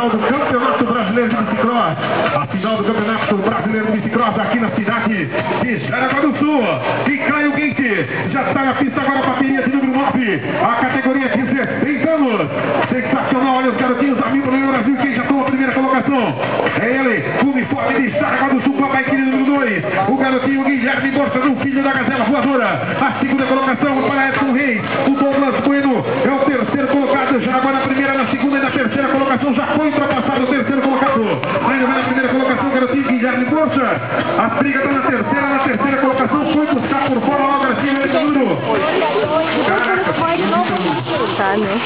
final do Campeonato Brasileiro de Bicicross. A final do Campeonato Brasileiro de Bicicross aqui na cidade de Jaraguá do Sul. E Caio Guinte já está na pista agora, a bateria de número 9. A categoria 16 anos. Sensacional, olha os garotinhos da Mil no Brasil. Quem já tomou a primeira colocação? É ele, o uniforme de Jaraguá do Sul com a bike de número 2. O garotinho Guilherme Borsa, o filho da Gazela Voadora. A segunda colocação para Edson Reis. O Douglas Bueno é o terceiro colocado. Jaraguá na primeira, na segunda e na terceira colocação. Já foi ultrapassado o terceiro colocado. Ainda vai na primeira colocação, o garotinho Guilherme Borsa. A briga está na terceira colocação. Foi buscar por fora logo assim, o número. Caraca, tá, né?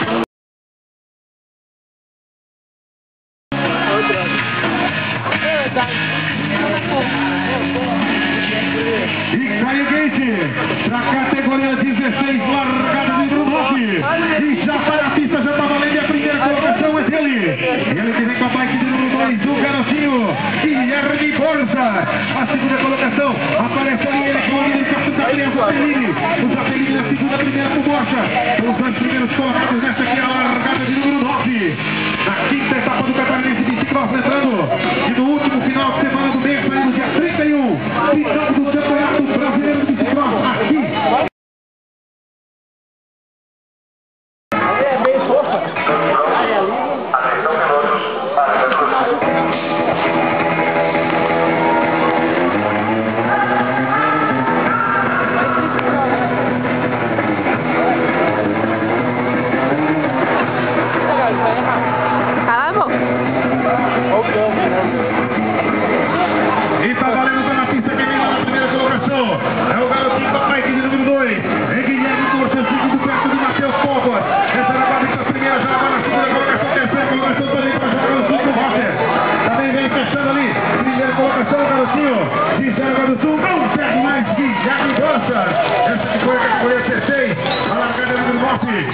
E Caio Guinte, da categoria 16, largada de número 9. E já está na pista, já está valendo. E a primeira colocação é dele. Ele que vem com a bike de número 2, o garotinho Guilherme Borsa. A segunda colocação aparece ali ele com o líder Zapelini. O Zapelini na segunda, primeira com Borsa. Os dois primeiros colocados nessa aqui, a largada de número 9. Na quinta etapa do Catarinense Bicicross, lembrando que no último final de semana do mês, no dia 31, final do Campeonato Brasileiro de Bicicross, aqui. É bem fofa. Cala a boca. E tá valendo, tá na pista, quem vem lá na primeira colocação é o garotinho da bike de número 2. É Guilherme Borsa, segundo perto de Matheus Povas. É Jaraguá na primeira, Jaraguá na segunda colocação, terceira colocação também para Jaraguá do Sul com o Roger. Também vem fechando ali, primeira colocação, o garotinho de Jaraguá do Sul. Não perde mais Guilherme Borsa. Essa que foi a categoria 16, a largada número 9.